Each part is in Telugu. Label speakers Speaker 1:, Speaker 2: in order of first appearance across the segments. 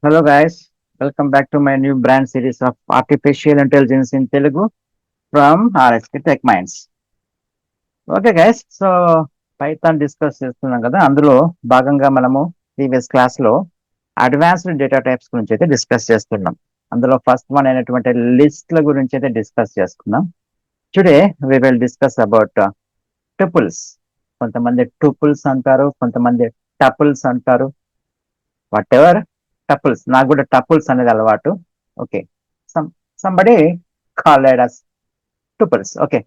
Speaker 1: Hello guys, welcome back to my new brand series of Artificial Intelligence in Telugu from RSK Tech Minds. Okay guys, so Python discuss చేస్తున్నాం కదా, అందులో భాగంగా మనము ప్రీవియస్ క్లాస్లో అడ్వాన్స్డ్ డేటా టైప్స్ గురించి అయితే డిస్కస్ చేస్తున్నాం. అందులో ఫస్ట్ వన్ అయినటువంటి లిస్ట్ల గురించి అయితే డిస్కస్ చేసుకున్నాం. Today we will discuss about tuples. కొంతమంది టుపుల్స్ అంటారు, కొంతమంది టపుల్స్ అంటారు. Whatever, tuples. నాకు కూడా టపుల్స్ అనేది అలవాటు. Okay, somebody called us tuples. Okay,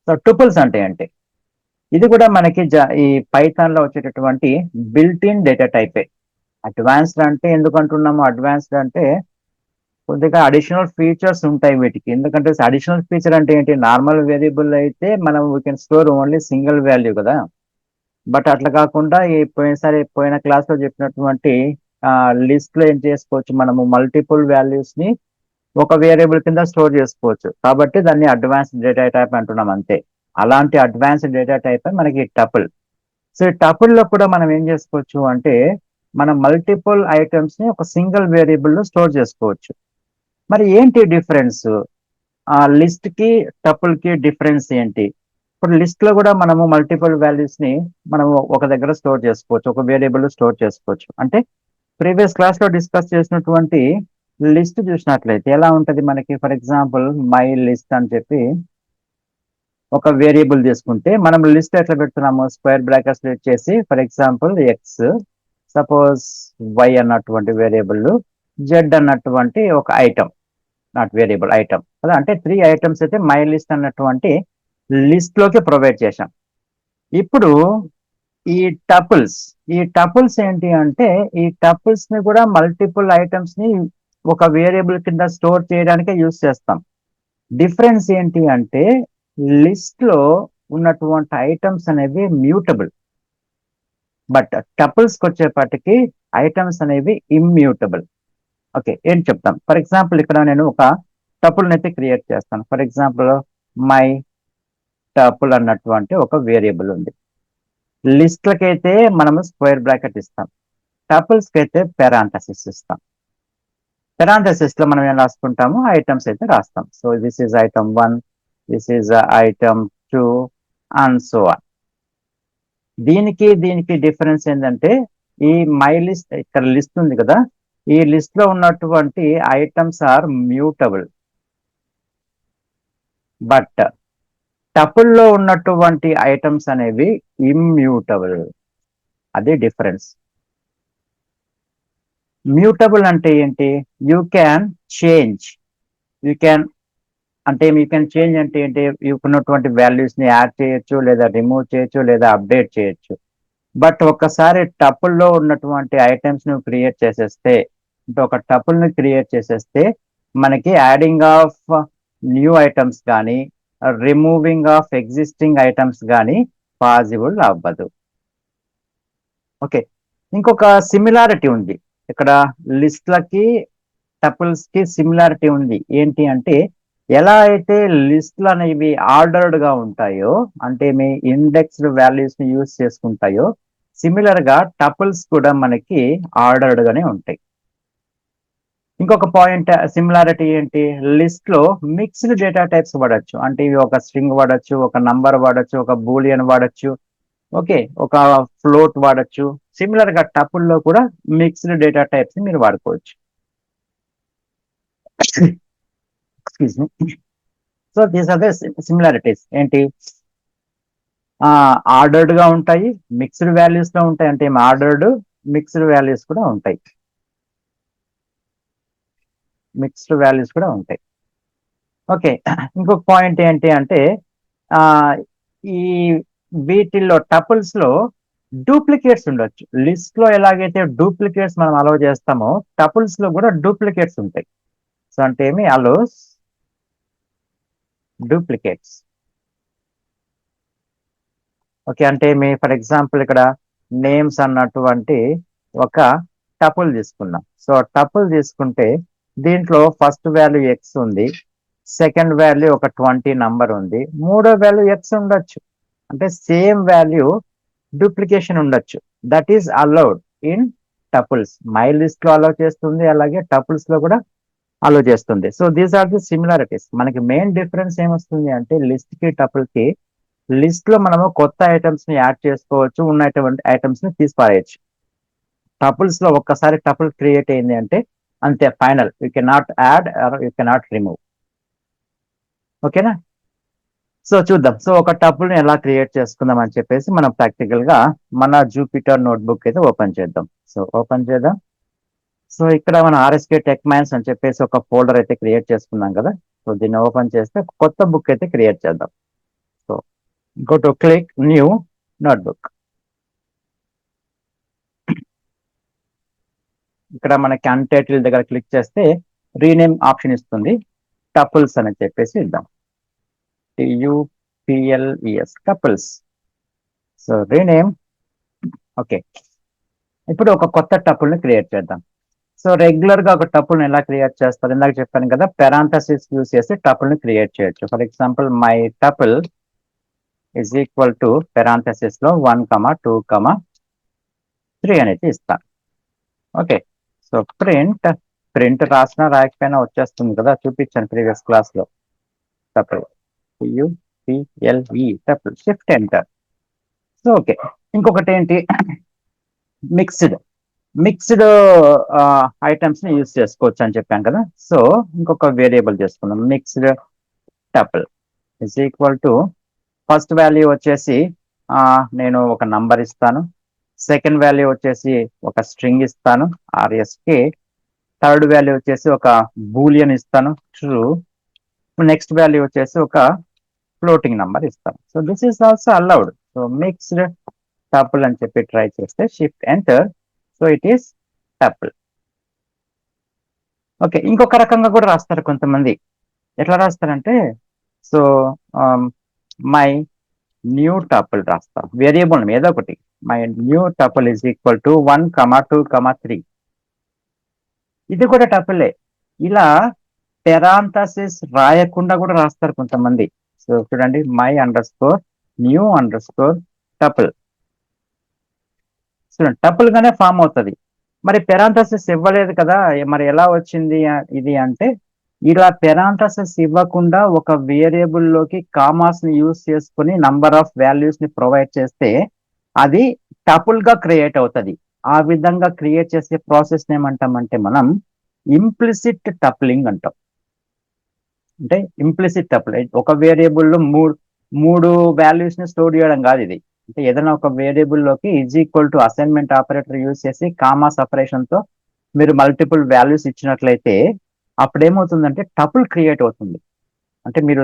Speaker 1: so tuples అంటే ఏంటి? ఇది కూడా మనకి ఈ పైథాన్ లో వచ్చేటటువంటి బిల్ట్ ఇన్ డేటా టైపే. అడ్వాన్స్డ్ అంటే ఎందుకు అంటున్నాము? అడ్వాన్స్డ్ అంటే కొద్దిగా అడిషనల్ ఫీచర్స్ ఉంటాయి వీటికి. ఎందుకంటే అడిషనల్ ఫీచర్ అంటే ఏంటి? నార్మల్ వేరియబుల్ అయితే మనం we can store only single value కదా. బట్ అట్లా కాకుండా పోయిన క్లాస్ లో చెప్పినటువంటి లిస్ట్ లో ఏం చేసుకోవచ్చు, మనము మల్టిపుల్ వాల్యూస్ ని ఒక వేరియబుల్ కింద స్టోర్ చేసుకోవచ్చు. కాబట్టి దాన్ని అడ్వాన్స్డ్ డేటా టైప్ అంటున్నాం అంతే. అలాంటి అడ్వాన్స్డ్ డేటా టైప్ మనకి టపుల్. సో ఈ టపుల్ లో కూడా మనం ఏం చేసుకోవచ్చు అంటే, మనం మల్టిపుల్ ఐటమ్స్ ని ఒక సింగిల్ వేరియబుల్ లో స్టోర్ చేసుకోవచ్చు. మరి ఏంటి డిఫరెన్స్? ఆ లిస్ట్ కి టపుల్ కి డిఫరెన్స్ ఏంటి? ఇప్పుడు లిస్ట్ లో కూడా మనము మల్టిపుల్ వాల్యూస్ ని మనము ఒక దగ్గర స్టోర్ చేసుకోవచ్చు, ఒక వేరియబుల్ స్టోర్ చేసుకోవచ్చు. అంటే ప్రీవియస్ క్లాస్ లో డిస్కస్ చేసినటువంటి లిస్ట్ చూసినట్లయితే ఎలా ఉంటది మనకి? ఫర్ ఎగ్జాంపుల్ మై లిస్ట్ అని చెప్పి ఒక వేరియబుల్ తీసుకుంటే మనం లిస్ట్ ఎట్లా పెడుతున్నాము? స్క్వేర్ బ్రాకెట్స్ ఇచ్చేసి for example X, suppose Y అన్నటువంటి వేరియబుల్, జెడ్ అన్నటువంటి ఒక ఐటమ్, నాట్ వేరియబుల్, ఐటమ్ కదా. అంటే 3 ఐటమ్స్ అయితే మై లిస్ట్ అన్నటువంటి లిస్ట్ లోకి ప్రొవైడ్ చేశాం. ఇప్పుడు ఈ టపుల్స్, ఈ టపుల్స్ ఏంటి అంటే, ఈ టపుల్స్ ని కూడా మల్టిపుల్ ఐటమ్స్ ని ఒక వేరియబుల్ కింద స్టోర్ చేయడానికే యూజ్ చేస్తాం. డిఫరెన్స్ ఏంటి అంటే, లిస్ట్ లో ఉన్నటువంటి ఐటమ్స్ అనేవి మ్యూటబుల్, బట్ టపుల్స్ కి వచ్చేపటికి ఐటమ్స్ అనేవి ఇమ్యూటబుల్. ఓకే, ఏంటి చెప్తాం? ఫర్ ఎగ్జాంపుల్ ఇక్కడ నేను ఒక టపుల్ అయితే క్రియేట్ చేస్తాను. ఫర్ ఎగ్జాంపుల్ మై టపుల్ అన్నటువంటి ఒక వేరియబుల్ ఉంది. లిస్ట్లకి అయితే మనము స్క్వేర్ బ్రాకెట్ ఇస్తాం, టపుల్స్ కి అయితే పెరాంథసిస్ ఇస్తాం. పెరాంథసిస్ లో మనం ఏం రాసుకుంటాము? ఐటమ్స్ అయితే రాస్తాం. So this is item 1, this is item 2 and so on. దీనికి డిఫరెన్స్ ఏంటంటే, ఈ మై లిస్ట్, ఇక్కడ లిస్ట్ ఉంది కదా, ఈ లిస్ట్ లో ఉన్నటువంటి ఐటమ్స్ ఆర్ మ్యూటబుల్, బట్ టపుల్లో ఉన్నటువంటి ఐటమ్స్ అనేవి ఇమ్యూటబుల్. అది డిఫరెన్స్. మ్యూటబుల్ అంటే ఏంటి? You can change, you can అంటే యూ కెన్ చేంజ్ అంటే ఏంటి? ఉన్నటువంటి వాల్యూస్ ని యాడ్ చేయొచ్చు, లేదా రిమూవ్ చేయొచ్చు, లేదా అప్డేట్ చేయొచ్చు. బట్ ఒక్కసారి టపుల్లో ఉన్నటువంటి ఐటమ్స్ ను క్రియేట్ చేసేస్తే, అంటే ఒక టపుల్ ని క్రియేట్ చేసేస్తే మనకి యాడింగ్ ఆఫ్ న్యూ ఐటమ్స్ కానీ రిమూవింగ్ ఆఫ్ ఎగ్జిస్టింగ్ ఐటమ్స్ కానీ పాసిబుల్ అవ్వదు. ఓకే, ఇంకొక సిమిలారిటీ ఉంది ఇక్కడ. లిస్ట్లకి టపుల్స్ కి సిమిలారిటీ ఉంది. ఏంటి అంటే, ఎలా అయితే లిస్ట్లు అనేవి ఆర్డర్డ్ గా ఉంటాయో, అంటే మీ ఇండెక్స్డ్ వాల్యూస్ ని యూజ్ చేసుకుంటాయో, సిమిలర్ గా టపుల్స్ కూడా మనకి ఆర్డర్డ్ గానే ఉంటాయి. ఇంకొక పాయింట్ సిమిలారిటీ ఏంటి? లిస్ట్ లో మిక్స్డ్ డేటా టైప్స్ వాడచ్చు. అంటే ఇవి ఒక స్ట్రింగ్ వాడచ్చు, ఒక నంబర్ వాడచ్చు, ఒక బూలియన్ వాడచ్చు, ఓకే, ఒక ఫ్లోట్ వాడచ్చు. సిమిలర్ గా టపుల్ లో కూడా మిక్స్డ్ డేటా టైప్స్ ని మీరు వాడుకోవచ్చు. Excuse me. So these are the similarities. ఏంటి? ఆర్డర్డ్ గా ఉంటాయి, మిక్స్డ్ వాల్యూస్ లో ఉంటాయి. అంటే ఆర్డర్డ్ మిక్స్డ్ వాల్యూస్ కూడా ఉంటాయి, మిక్స్డ్ వాల్యూస్ కూడా ఉంటాయి. ఓకే, ఇంకొక పాయింట్ ఏంటి అంటే, ఆ ఈ వీటిల్లో టపుల్స్ లో డూప్లికేట్స్ ఉండొచ్చు. లిస్ట్ లో ఎలాగైతే డూప్లికేట్స్ మనం అలౌ చేస్తామో, టపుల్స్ లో కూడా డూప్లికేట్స్ ఉంటాయి. సో అంటే ఏమి? Allows duplicates. ఓకే, అంటే మీ ఫర్ ఎగ్జాంపుల్ ఇక్కడ నేమ్స్ అన్నటువంటి ఒక టపుల్ తీసుకున్నాం. సో టపుల్ తీసుకుంటే దీంట్లో ఫస్ట్ వాల్యూ ఎక్స్ ఉంది, సెకండ్ వాల్యూ ఒక 20 నంబర్ ఉంది, మూడో వాల్యూ ఎక్స్ ఉండొచ్చు. అంటే సేమ్ వాల్యూ డూప్లికేషన్ ఉండొచ్చు. That is allowed in tuples my list లో అలో చేస్తుంది, అలాగే టపుల్స్ లో కూడా అలో చేస్తుంది. So these are the similarities. మనకి మెయిన్ డిఫరెన్స్ ఏమొస్తుంది అంటే లిస్ట్ కి టపుల్ కి, లిస్ట్ లో మనము కొత్త ఐటమ్స్ ని యాడ్ చేసుకోవచ్చు, ఉన్నటువంటి ఐటమ్స్ ని తీసి పారేయచ్చు. టపుల్స్ లో ఒక్కసారి టపుల్ క్రియేట్ అయింది అంటే అంతే, final. You can not add or you can not remove. ఓకేనా? సో చూద్దాం. సో ఒక టపుల్ ని ఎలా క్రియేట్ చేసుకుందాం అని చెప్పేసి మనం ప్రాక్టికల్ గా మన జూపిటర్ నోట్బుక్ అయితే ఓపెన్ చేద్దాం. సో ఓపెన్ చేద్దాం. సో ఇక్కడ మన ఆర్ఎస్కే టెక్ మైన్స్ అని చెప్పేసి ఒక ఫోల్డర్ అయితే క్రియేట్ చేసుకున్నాం కదా. సో దీన్ని ఓపెన్ చేస్తే కొత్త బుక్ అయితే క్రియేట్ చేద్దాం. So go to click new notebook. ఇక్కడ మనకి అన్టైటిల్ దగ్గర క్లిక్ చేస్తే రీనేమ్ ఆప్షన్ ఇస్తుంది. టపుల్స్ అని చెప్పేసి ఇద్దాం. TUPLES tuples. So rename. Okay, ఇప్పుడు ఒక కొత్త టపుల్ ని క్రియేట్ చేద్దాం. సో రెగ్యులర్ గా ఒక టపుల్ ని ఎలా క్రియేట్ చేస్తారు, ఇందాక చెప్పాను కదా, పెరాంథసిస్ యూస్ చేసి టపుల్ ని క్రియేట్ చేయొచ్చు. For example my tuple is equal to parenthesis లో 1, 2, 3 అనేది ఇస్తాను. ఓకే, సో ప్రింట్ రాసినా రాయకపోయినా వచ్చేస్తుంది కదా, చూపించాను ప్రీవియస్ క్లాస్ లో. Tuple TUPLE tuple. Shift enter. So okay, ఇంకొకటి ఏంటి, మిక్స్డ్ ఐటమ్స్ ని యూజ్ చేసుకోవచ్చు అని చెప్పాను కదా. సో ఇంకొక వేరియబుల్ చేసుకుందాం. Mixed tuple is equal to first value వచ్చేసి నేను ఒక నంబర్ ఇస్తాను, సెకండ్ వాల్యూ వచ్చేసి ఒక స్ట్రింగ్ ఇస్తాను RSK, థర్డ్ వాల్యూ వచ్చేసి ఒక బూలియన్ ఇస్తాను ట్రూ, నెక్స్ట్ వాల్యూ వచ్చేసి ఒక ఫ్లోటింగ్ నంబర్ ఇస్తాను. So this is also allowed. So mixed tuple అని చెప్పి ట్రై చేస్తే shift enter. So it is tuple. Okay, ఇంకొక రకంగా కూడా రాస్తారు కొంతమంది. ఎట్లా రాస్తారంటే, సో మై న్యూ టపుల్ రాస్తాం, వేరియబుల్ మీద ఒకటి. My new tuple is equal to 1, 2, 3. ఇది కూడా టపులే. ఇలా పెరాంథసిస్ రాయకుండా కూడా రాస్తారు కొంతమంది. సో చూడండి, మై _న్యూ టపుల్. చూడండి, టపుల్ గానే ఫామ్ అవుతుంది. మరి పెరాంథసిస్ ఇవ్వలేదు కదా, మరి ఎలా వచ్చింది ఇది అంటే, ఇలా పెరాంథసిస్ ఇవ్వకుండా ఒక వేరియబుల్ లోకి కామాస్ ని యూజ్ చేసుకుని నంబర్ ఆఫ్ వాల్యూస్ ని ప్రొవైడ్ చేస్తే అది టపుల్ గా క్రియేట్ అవుతుంది. ఆ విధంగా క్రియేట్ చేసే ప్రాసెస్ ఏమంటామంటే మనం ఇంప్లిసిట్ టప్లింగ్ అంటాం. అంటే ఇంప్లిసిట్ టపుల్, ఒక వేరియబుల్ లో మూడు వాల్యూస్ ని స్టోర్ చేయడం కాదు ఇది. అంటే ఏదైనా ఒక వేరియబుల్ లోకి is equal to assignment operator use చేసి కామా సపరేషన్ తో మీరు మల్టిపుల్ వాల్యూస్ ఇచ్చినట్లయితే అప్పుడు ఏమవుతుందంటే టపుల్ క్రియేట్ అవుతుంది. అంటే మీరు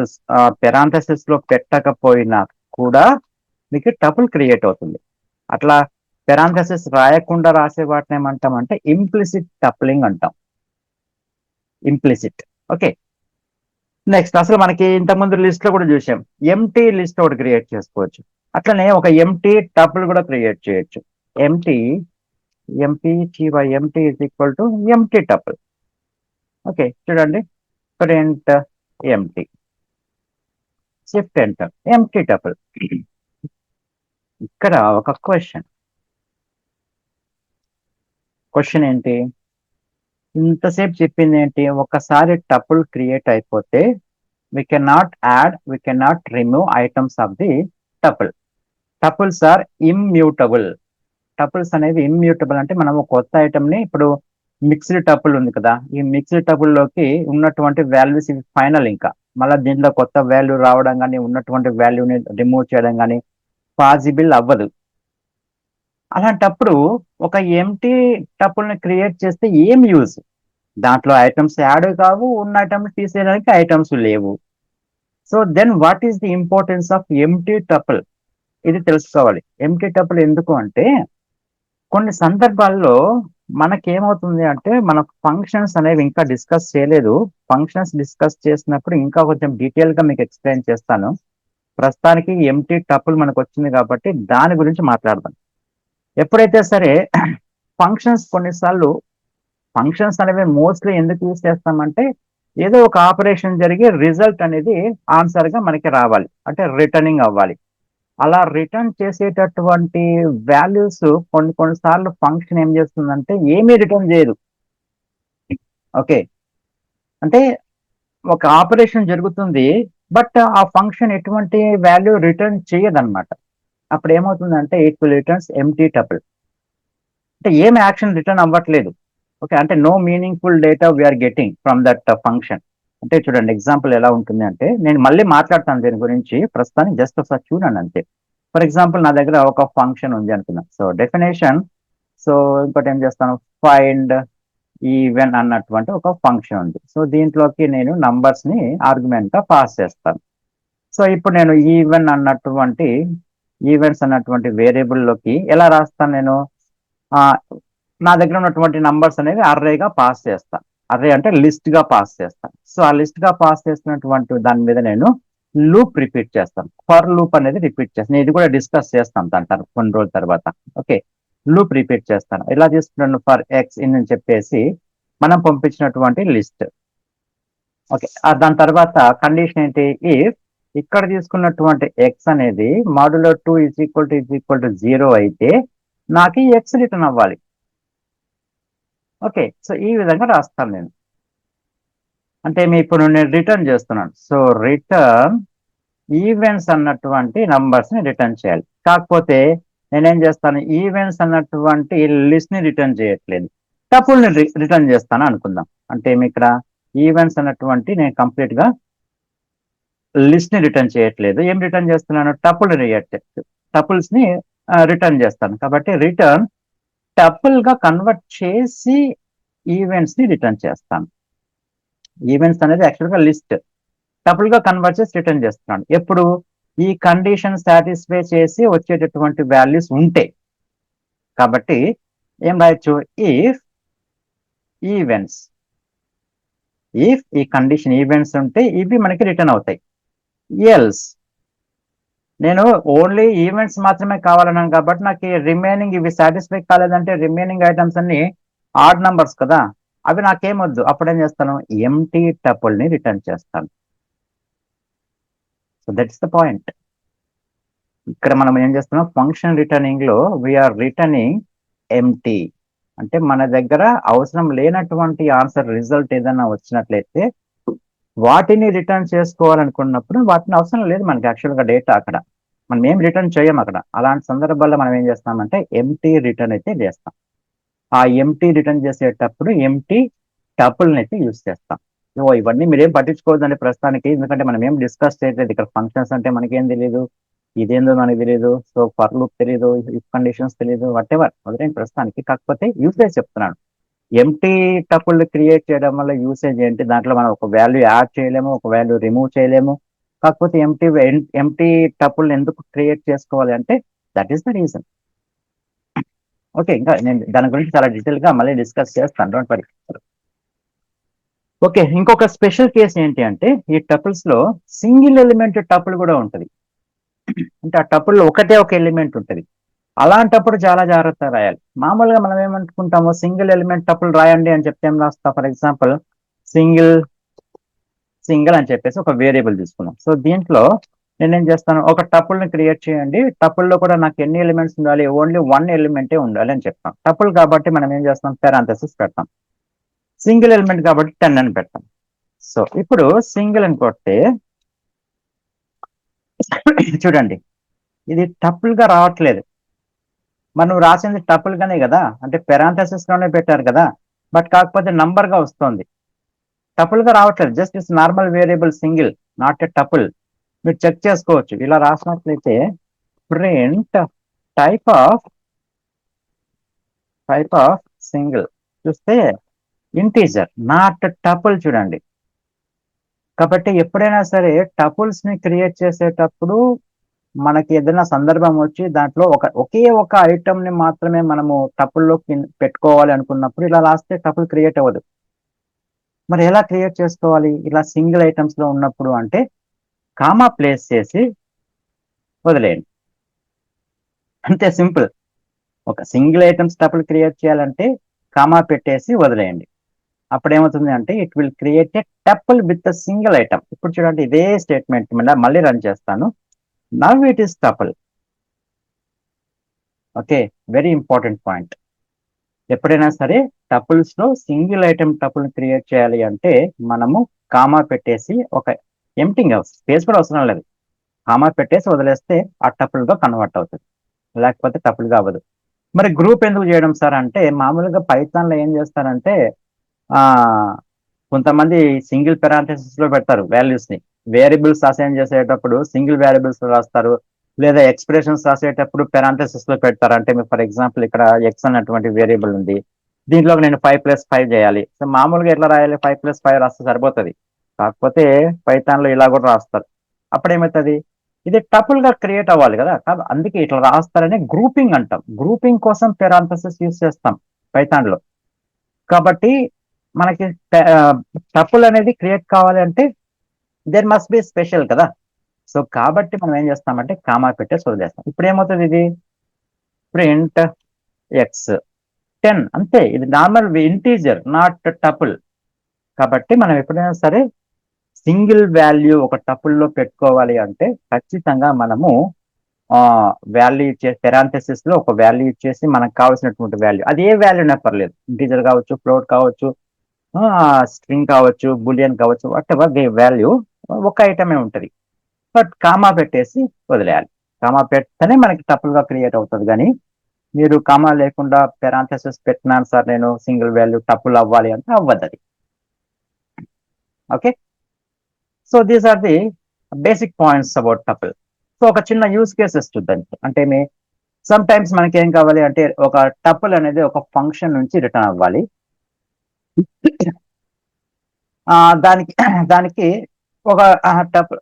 Speaker 1: పెరాంథసిస్ లో పెట్టకపోయినా కూడా మీకు టపుల్ క్రియేట్ అవుతుంది. అట్లా పెరాంథసిస్ రాయకుండా రాసే వాటిని ఏమంటాం అంటే ఇంప్లిసిట్ టప్లింగ్ అంటాం. ఇంప్లిసిట్. ఓకే, నెక్స్ట్ అసలు మనకి ఇంతకుముందు లిస్ట్ లో కూడా చూసాం, ఎంటీ లిస్ట్ ఒకటి క్రియేట్ చేసుకోవచ్చు. అట్లనే ఒక ఎంటీ టపుల్ కూడా క్రియేట్ చేయొచ్చు. Empty is equal to empty tuple. Okay, చూడండి, print empty, shift enter, empty tuple. ఇక్కడ ఒక క్వశ్చన్ ఏంటి, ఇంతసేపు చెప్పింది ఏంటి, ఒకసారి టపుల్ క్రియేట్ అయిపోతే we cannot add, we cannot remove items of the tuple. Tuples are immutable. Tuples అనేవి ఇమ్యూటబుల్. అంటే మనం ఒక కొత్త ఐటమ్ ని, ఇప్పుడు మిక్స్డ్ టపుల్ ఉంది కదా, ఈ మిక్స్డ్ టపుల్ లోకి ఉన్నటువంటి వాల్యూస్ ఇవి ఫైనల్. ఇంకా మళ్ళీ దీంట్లో కొత్త వాల్యూ రావడం కానీ ఉన్నటువంటి వాల్యూని రిమూవ్ చేయడం కానీ పాసిబుల్ అవ్వదు. అలాంటప్పుడు ఒక ఎంటీ టపుల్ ని క్రియేట్ చేస్తే ఏం యూజ్, దాంట్లో ఐటమ్స్ యాడ్ కావు, ఉన్న ఐటమ్స్ తీసేయడానికి ఐటమ్స్ లేవు. So then what is the importance of empty tuple, ఇది తెలుసుకోవాలి. ఎంటీ టపుల్ ఎందుకు అంటే, కొన్ని సందర్భాల్లో మనకేమవుతుంది అంటే, మన ఫంక్షన్స్ అనేవి ఇంకా డిస్కస్ చేయలేదు. ఫంక్షన్స్ డిస్కస్ చేసినప్పుడు ఇంకా కొంచెం డీటెయిల్ గా మీకు ఎక్స్ప్లెయిన్ చేస్తాను. ప్రస్తుతానికి ఎంటీ టపుల్ మనకు వచ్చింది కాబట్టి దాని గురించి మాట్లాడదాం. ఎప్పుడైతే సరే ఫంక్షన్స్, కొన్నిసార్లు ఫంక్షన్స్ అనేవి మోస్ట్లీ ఎందుకు యూజ్ చేస్తామంటే, ఏదో ఒక ఆపరేషన్ జరిగి రిజల్ట్ అనేది ఆన్సర్ గా మనకి రావాలి, అంటే రిటర్నింగ్ అవ్వాలి. అలా రిటర్న్ చేసేటటువంటి వాల్యూస్ కొన్నిసార్లు ఫంక్షన్ ఏం చేస్తుందంటే ఏమీ రిటర్న్ చేయదు. ఓకే, అంటే ఒక ఆపరేషన్ జరుగుతుంది, బట్ ఆ ఫంక్షన్ ఎటువంటి వాల్యూ రిటర్న్ చేయదన్నమాట. అప్పుడు ఏమవుతుందంటే it will returns empty tuple, అంటే ఏం యాక్షన్ రిటర్న్ అవ్వట్లేదు. ఓకే, అంటే no meaningful data we are getting from that function. అంటే చూడండి ఎగ్జాంపుల్ ఎలా ఉంటుంది అంటే, నేను మళ్ళీ మాట్లాడతాను దీని గురించి, ప్రస్తుతానికి జస్ట్ ఒకసారి చూడండి అంతే. ఫర్ ఎగ్జాంపుల్ నా దగ్గర ఒక ఫంక్షన్ ఉంది అనుకుందాం. సో డెఫినేషన్, సో ఇంకోటి ఏం చేస్తాను, ఫైండ్ ఈవెన్ అన్నటువంటి ఒక ఫంక్షన్ ఉంది. సో దీంట్లోకి నేను నంబర్స్ ని ఆర్గ్యుమెంట్ గా పాస్ చేస్తాను. సో ఇప్పుడు నేను ఈవెన్ అన్నటువంటి ఈవెంట్స్ అన్నటువంటి వేరియబుల్ లోకి ఎలా రాస్తాను నేను, ఆ, నా దగ్గర ఉన్నటువంటి నంబర్స్ అనేవి అర్రేగా పాస్ చేస్తాను. అర్రే అంటే లిస్ట్ గా పాస్ చేస్తాను. సో ఆ లిస్ట్ గా పాస్ చేసినటువంటి దాని మీద నేను లూప్ రిపీట్ చేస్తాను. ఫర్ లూప్ అనేది రిపీట్ చేస్తాను. ఇది కూడా డిస్కస్ చేస్తాను దాని తర్వాత కొన్ని రోజుల తర్వాత. ఓకే, లూప్ రిపీట్ చేస్తాను. ఇలా తీసుకున్నాను ఫర్ ఎక్స్ ఇన్ అని చెప్పేసి మనం పంపించినటువంటి లిస్ట్. ఓకే, దాని తర్వాత కండిషన్ ఏంటి, ఇఫ్ ఇక్కడ తీసుకున్నటువంటి ఎక్స్ అనేది మాడ్యులో 2 = 0 అయితే నాకు ఈ ఎక్స్ రిటర్న్ అవ్వాలి. ఓకే, సో ఈ విధంగా రాస్తాను నేను. అంటే ఇప్పుడు నేను రిటర్న్ చేస్తున్నాను. సో రిటర్న్ ఈవెంట్స్ అన్నటువంటి నంబర్స్ ని రిటర్న్ చేయాలి. కాకపోతే నేనేం చేస్తాను, ఈవెంట్స్ అన్నటువంటి లిస్ట్ ని రిటర్న్ చేయట్లేదు, టపుల్ ని రిటర్న్ చేస్తాను అనుకుందాం. అంటే ఇక్కడ ఈవెంట్స్ అన్నటువంటి నేను కంప్లీట్ గా లిస్ట్ ని రిటర్న్ చేయట్లేదు, ఏం రిటర్న్ చేస్తున్నాను, టపుల్స్ ని రిటర్న్ చేస్తాను. కాబట్టి రిటర్న్ టపుల్ గా కన్వర్ట్ చేసి ఈవెంట్స్ ని రిటర్న్ చేస్తాను. ఈవెంట్స్ అనేది యాక్చువల్ గా లిస్ట్, టపుల్ గా కన్వర్ట్ చేసి రిటర్న్ చేస్తున్నాను. ఎప్పుడు ఈ కండిషన్ సాటిస్ఫై చేసి వచ్చేటటువంటి వాల్యూస్ ఉంటే. కాబట్టి ఏం రాయొచ్చు, ఇఫ్ ఈవెంట్స్, ఇఫ్ ఈ కండిషన్ ఈవెంట్స్ ఉంటే ఇవి మనకి రిటర్న్ అవుతాయి. ఎల్స్ నేను ఓన్లీ ఈవెంట్స్ మాత్రమే కావాలన్నాను కాబట్టి నాకు రిమైనింగ్ ఇవి సాటిస్ఫై కాలేదంటే రిమైనింగ్ ఐటమ్స్ అన్ని ఆడ్ నంబర్స్ కదా, అవి నాకేమొద్దు. అప్పుడు ఏం చేస్తాను, ఎంటీ టపుల్ ని రిటర్న్ చేస్తాను. So that's the point. ఇక్కడ మనం ఏం చేస్తున్నాం, ఫంక్షన్ రిటర్నింగ్ లో వీఆర్ రిటర్నింగ్ ఎంటీ, అంటే మన దగ్గర అవసరం లేనటువంటి ఆన్సర్ రిజల్ట్ ఏదైనా వచ్చినట్లయితే వాటిని రిటర్న్ చేసుకోవాలనుకున్నప్పుడు వాటిని అవసరం లేదు మనకి యాక్చువల్గా డేటా అక్కడ, మనం ఏం రిటర్న్ చేయం అక్కడ. అలాంటి సందర్భాల్లో మనం ఏం చేస్తామంటే ఎంటీ రిటర్న్ అయితే చేస్తాం. ఆ ఎంటీ రిటర్న్ చేసేటప్పుడు ఎంటీ టపుల్ని అయితే యూజ్ చేస్తాం. ఇవన్నీ మీరేం పట్టించుకోవద్దండి ప్రస్తుతానికి, ఎందుకంటే మనం ఏం డిస్కస్ చేయలేదు ఇక్కడ. ఫంక్షన్స్ అంటే మనకేం తెలియదు, ఇదేందో మనకి తెలియదు. సో ఫర్ లూప్ తెలియదు, ఇఫ్ కండిషన్స్ తెలియదు, వాట్ ఎవర్ వదిలేండి ప్రస్తుతానికి. కాకపోతే యూసేజ్ చెప్తున్నాను. ఎంటీ టపుల్ క్రియేట్ చేయడం వల్ల యూసేజ్ ఏంటి, దాంట్లో మనం ఒక వాల్యూ యాడ్ చేయలేము, ఒక వాల్యూ రిమూవ్ చేయలేము. కాకపోతే ఎంటీ టపుల్ ఎందుకు క్రియేట్ చేసుకోవాలి అంటే that is the reason. Okay, ఇంకా నేను దాని గురించి చాలా డీటెయిల్ గా మళ్ళీ డిస్కస్ చేస్తాను, డోంట్ వరీ. ఓకే, ఇంకొక స్పెషల్ కేసు ఏంటి అంటే ఈ టపుల్స్ లో సింగిల్ ఎలిమెంట్ టపుల్ కూడా ఉంటుంది. అంటే ఆ టపుల్ ఒకటే ఒక ఎలిమెంట్ ఉంటుంది. అలాంటప్పుడు చాలా జాగ్రత్తగా రాయాలి. మామూలుగా మనం ఏమనుకుంటాము, సింగిల్ ఎలిమెంట్ టపుల్ రాయండి అని చెప్తే ఏం రాస్తా, ఫర్ ఎగ్జాంపుల్ సింగిల్ అని చెప్పేసి ఒక వేరియబుల్ తీసుకున్నాం. సో దీంట్లో నేనేం చేస్తాను, ఒక టపుల్ ని క్రియేట్ చేయండి, టపుల్ లో కూడా నాకు ఎన్ని ఎలిమెంట్స్ ఉండాలి, ఓన్లీ 1 ఎలిమెంటే ఉండాలి అని చెప్తాం. టపుల్ కాబట్టి మనం ఏం చేస్తాం, పారాంథసిస్ పెడతాం. సింగిల్ ఎలిమెంట్ కాబట్టి 10 అని పెడతాం. సో ఇప్పుడు సింగిల్ అని కొడితే చూడండి ఇది టపుల్ గా రావట్లేదు. మనం రాసింది టపుల్ గానే కదా, అంటే పెరాంథసిస్ లోనే పెట్టారు కదా, బట్ కాకపోతే నంబర్ గా వస్తుంది, టపుల్ గా రావట్లేదు. Just it's normal variable single, not a tuple. మీరు చెక్ చేసుకోవచ్చు. ఇలా రాసినట్లయితే ప్రింట్ టైప్ ఆఫ్ సింగిల్ చూస్తే ఇంటీజర్, నాట్ టపుల్. చూడండి, కాబట్టి ఎప్పుడైనా సరే టపుల్స్ ని క్రియేట్ చేసేటప్పుడు మనకి ఏదైనా సందర్భం వచ్చి దాంట్లో ఒకే ఒక ఐటమ్ ని మాత్రమే మనము టపుల్లో పెట్టుకోవాలి అనుకున్నప్పుడు ఇలా రాస్తే టపుల్ క్రియేట్ అవ్వదు. మరి ఎలా క్రియేట్ చేసుకోవాలి ఇలా సింగిల్ ఐటమ్స్ లో ఉన్నప్పుడు అంటే, కామా ప్లేస్ చేసి వదిలేయండి, అంతే సింపుల్. ఒక సింగిల్ ఐటమ్స్ టపుల్ క్రియేట్ చేయాలంటే కామా పెట్టేసి వదిలేయండి. అప్పుడు ఏమవుతుంది అంటే it will create a tuple with single item. ఇప్పుడు చూడండి ఇదే స్టేట్మెంట్ మళ్ళీ రన్ చేస్తాను. Now it is tuple. Okay, very important point. ఎప్పుడైనా సరే టపుల్స్ లో సింగిల్ ఐటమ్ టపుల్ క్రియేట్ చేయాలి అంటే మనము కామా పెట్టేసి ఒక ఎంప్టింగ్ స్పేస్ కూడా అవసరం లేదు, కామా పెట్టేసి వదిలేస్తే ఆ టపుల్ గా కన్వర్ట్ అవుతుంది, లేకపోతే టపుల్ గా అవ్వదు. మరి గ్రూప్ ఎందుకు చేయడం సార్ అంటే, మామూలుగా పైథాన్ లో ఏం చేస్తారంటే ఆ కొంతమంది సింగిల్ పెరాంథసిస్ లో పెడతారు వాల్యూస్ ని. వేరియబుల్స్ అసైన్ చేసేటప్పుడు సింగిల్ వేరియబుల్స్ రాస్తారు, లేదా ఎక్స్ప్రెషన్స్ రాసేటప్పుడు పెరాంథసిస్ లో పెడతారు. అంటే ఫర్ ఎగ్జాంపుల్ ఇక్కడ ఎక్స్ అన్నటువంటి వేరియబుల్ ఉంది, దీంట్లో నేను 5+5 చేయాలి. సో మామూలుగా ఎట్లా రాయాలి, 5+5 రాస్తే సరిపోతుంది. కాకపోతే పైథాన్ లో ఇలా కూడా రాస్తారు. అప్పుడు ఏమవుతుంది, ఇది టపుల్ గా క్రియేట్ అవ్వాలి కదా, అందుకే ఇట్లా రాస్తారని గ్రూపింగ్ అంటాం. గ్రూపింగ్ కోసం పెరాంథసిస్ యూస్ చేస్తాం పైథాన్ లో. కాబట్టి మనకి టపుల్ అనేది క్రియేట్ కావాలి అంటే దేర్ మస్ట్ బి స్పెషల్ కదా. సో కాబట్టి మనం ఏం చేస్తామంటే కామా పెట్టేసి వదిలేస్తాం. ఇప్పుడు ఏమవుతుంది, ఇది ప్రింట్ ఎక్స్ 10 అంతే, ఇది నార్మల్ ఇంటీజర్ నాట్ టపుల్. కాబట్టి మనం ఎప్పుడైనా సరే సింగిల్ వాల్యూ ఒక టపుల్లో పెట్టుకోవాలి అంటే ఖచ్చితంగా మనము వాల్యూ ఇచ్చే పెరాంథసిస్ లో ఒక వాల్యూ ఇచ్చేసి మనకు కావాల్సినటువంటి వాల్యూ, అది ఏ వాల్యూ అయినా పర్లేదు, ఇంటీజర్ కావచ్చు, ఫ్లోట్ కావచ్చు, స్ట్రింగ్ కావచ్చు, బులియన్ కావచ్చు, వాట్ ఎవర్ ది వాల్యూ ఒక ఐటమే ఉంటుంది. బట్ కామా పెట్టేసి వదిలేయాలి. కామా పెడితేనే మనకి టపుల్ గా క్రియేట్ అవుతుంది. కానీ మీరు కామా లేకుండా పెరాంథసిస్ పెట్టినాను సార్ నేను సింగిల్ వాల్యూ టపుల్ అవ్వాలి అంటే అవ్వదు అది. Okay, so these are the basic points about tuple. So ఒక చిన్న యూస్ కేసెస్ చూద్దాం. అంటే సమ్ టైమ్స్ మనకి ఏం కావాలి అంటే ఒక టపుల్ అనేది ఒక ఫంక్షన్ నుంచి రిటర్న్ అవ్వాలి. దానికి దానికి ఒక టపుల్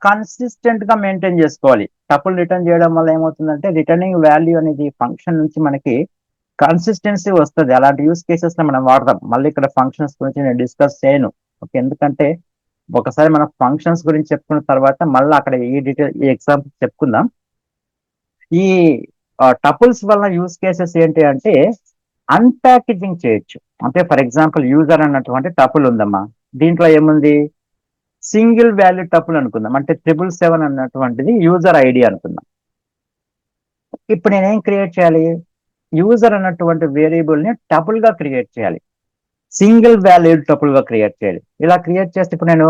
Speaker 1: కన్సిస్టెంట్ గా మెయింటైన్ చేసుకోవాలి. టపుల్ రిటర్న్ చేయడం వల్ల ఏమవుతుందంటే రిటర్నింగ్ వాల్యూ అనేది ఫంక్షన్ నుంచి మనకి కన్సిస్టెన్సీ వస్తుంది. అలాంటి యూస్ కేసెస్ లో మనం వాడతాం. మళ్ళీ ఇక్కడ ఫంక్షన్స్ గురించి నేను డిస్కస్ చేయను. ఓకే, ఎందుకంటే ఒకసారి మనం ఫంక్షన్స్ గురించి చెప్పుకున్న తర్వాత మళ్ళీ అక్కడ ఈ ఎగ్జాంపుల్ చెప్పుకుందాం. ఈ టపుల్స్ వల్ల యూస్ కేసెస్ ఏంటి అంటే అన్ప్యాకేజింగ్ చేయొచ్చు. అంటే ఫర్ ఎగ్జాంపుల్ యూజర్ అన్నటువంటి టపుల్ ఉందమ్మా, దీంట్లో ఏముంది, సింగిల్ వాల్యూ టపుల్ అనుకుందాం. అంటే 777 అన్నటువంటిది యూజర్ ఐడి అనుకుందాం. ఇప్పుడు నేనేం క్రియేట్ చేయాలి, యూజర్ అన్నటువంటి వేరియబుల్ ని టపుల్ గా క్రియేట్ చేయాలి, సింగిల్ వాల్యూడ్ టపుల్ గా క్రియేట్ చేయాలి. ఇలా క్రియేట్ చేస్తే ఇప్పుడు నేను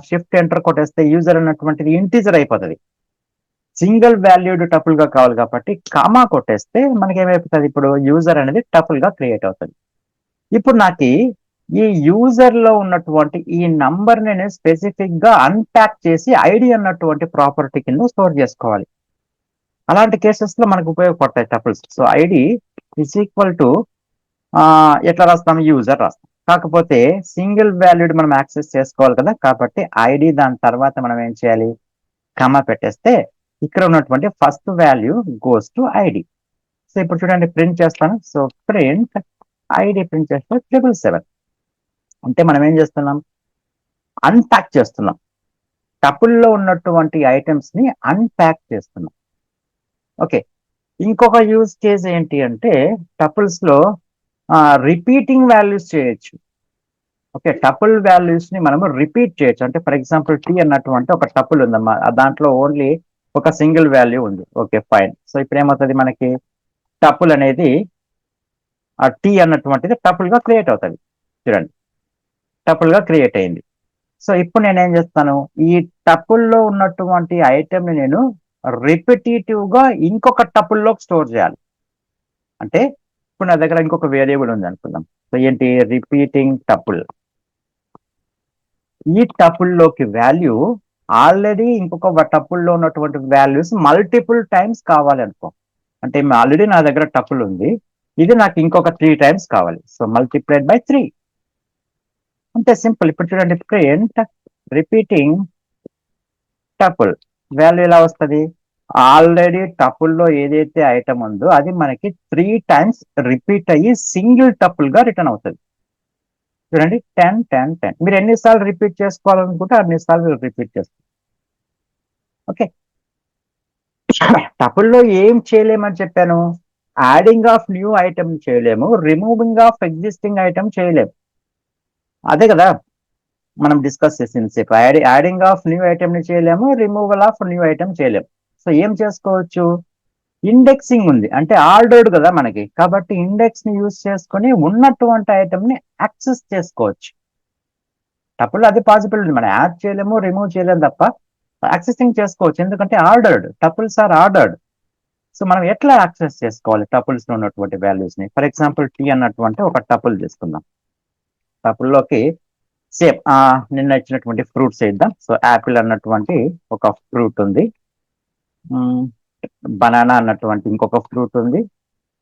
Speaker 1: షిఫ్ట్ ఎంటర్ కొట్టేస్తే యూజర్ అన్నటువంటిది ఇంటీజర్ అయిపోతుంది. సింగిల్ వాల్యూడ్ టపుల్ గా కావాలి కాబట్టి కామా కొట్టేస్తే మనకి ఏమైపోతుంది, ఇప్పుడు యూజర్ అనేది టపుల్ గా క్రియేట్ అవుతుంది. ఇప్పుడు నాకు ఈ యూజర్ లో ఉన్నటువంటి ఈ నంబర్ నేను స్పెసిఫిక్ గా అన్ప్యాక్ చేసి ఐడి అన్నటువంటి ప్రాపర్టీ కింద స్టోర్ చేసుకోవాలి. అలాంటి కేసెస్ లో మనకు ఉపయోగపడతాయి tuples. So ID is equal to ఎట్లా రాస్తాం, యూజర్ రాస్తాం. కాకపోతే సింగిల్ వాల్యూడ్ మనం యాక్సెస్ చేసుకోవాలి కదా, కాబట్టి ఐడి దాని తర్వాత మనం ఏం చేయాలి, కామా పెట్టేస్తే ఇక్కడ ఉన్నటువంటి first value goes to ID. So ఇప్పుడు చూడండి ప్రింట్ చేస్తాను. సో ప్రింట్ ఐడి ప్రింట్ చేస్తే 777. అంటే మనం ఏం చేస్తున్నాం, అన్ప్యాక్ చేస్తున్నాం. టపుల్లో ఉన్నటువంటి ఐటమ్స్ ని అన్ప్యాక్ చేస్తున్నాం. ఓకే, ఇంకొక యూజ్ కేస్ ఏంటి అంటే టపుల్స్ లో రిపీటింగ్ వాల్యూస్ చేయొచ్చు. ఓకే, టపుల్ వాల్యూస్ ని మనము రిపీట్ చేయొచ్చు. అంటే ఫర్ ఎగ్జాంపుల్ టీ అన్నటువంటి ఒక టపుల్ ఉందమ్మా, దాంట్లో ఓన్లీ ఒక సింగిల్ వాల్యూ ఉంది. Okay fine. సో ఇప్పుడు ఏమవుతుంది, మనకి టపుల్ అనేది ఆ టీ అన్నటువంటిది టపుల్ గా క్రియేట్ అవుతుంది. చూడండి, టపుల్ గా క్రియేట్ అయింది. సో ఇప్పుడు నేను ఏం చేస్తాను, ఈ టపుల్లో ఉన్నటువంటి ఐటమ్ ని నేను రిపిటేటివ్ గా ఇంకొక టపుల్లోకి స్టోర్ చేయాలి. అంటే ఇప్పుడు నా దగ్గర ఇంకొక వేరియబుల్ ఉంది అనుకుందాం. సో ఏంటి, రిపీటింగ్ టపుల్. ఈ టపుల్లోకి వాల్యూ ఆల్రెడీ ఇంకొక టపుల్లో ఉన్నటువంటి వాల్యూస్ మల్టిపుల్ టైమ్స్ కావాలి అనుకో. అంటే ఆల్రెడీ నా దగ్గర టపుల్ ఉంది, ఇది నాకు ఇంకొక 3 టైమ్స్ కావాలి. So multiplied by 3. అంతే సింపుల్. ఇప్పుడు చూడండి ప్రింట్ రిపీటింగ్ టపుల్ వాల్యూ ఎలా వస్తుంది, ఆల్రెడీ టపుల్లో ఏదైతే ఐటమ్ ఉందో అది మనకి 3 టైమ్స్ రిపీట్ అయ్యి సింగిల్ టపుల్ గా రిటర్న్ అవుతుంది. చూడండి 10 10 10. మీరు ఎన్నిసార్లు రిపీట్ చేసుకోవాలనుకుంటే అన్నిసార్లు రిపీట్ చేస్తారు. ఓకే, టపుల్లో ఏం చేయలేమని చెప్పాను, యాడింగ్ ఆఫ్ న్యూ ఐటమ్ చేయలేము, రిమూవింగ్ ఆఫ్ ఎగ్జిస్టింగ్ ఐటమ్ చేయలేము. అదే కదా మనం డిస్కస్ చేసింది సేపు. యాడింగ్ ఆఫ్ న్యూ ఐటమ్ ని చేయలేము, రిమూవల్ ఆఫ్ న్యూ ఐటమ్ చేయలేము. సో ఏం చేసుకోవచ్చు, ఇండెక్సింగ్ ఉంది అంటే ఆర్డర్డ్ కదా మనకి, కాబట్టి ఇండెక్స్ ని యూజ్ చేసుకొని ఉన్నటువంటి ఐటమ్ ని యాక్సెస్ చేసుకోవచ్చు. టపుల్ అది పాసిబుల్ ఉంది, మనం యాడ్ చేయలేము రిమూవ్ చేయలేము తప్ప యాక్సెసింగ్ చేసుకోవచ్చు, ఎందుకంటే ordered, tuples are ordered. So మనం ఎట్లా యాక్సెస్ చేసుకోవాలి టపుల్స్ లో ఉన్నటువంటి వాల్యూస్ ని? ఫర్ ఎగ్జాంపుల్ టీ అన్నటువంటి ఒక టపుల్ తీసుకుందాం. టపుల్లోకి సేమ్ నిన్న ఇచ్చినటువంటి ఫ్రూట్స్ ఇద్దాం. సో యాపిల్ అన్నటువంటి ఒక ఫ్రూట్ ఉంది, బనానా అన్నటువంటి ఇంకొక ఫ్రూట్ ఉంది,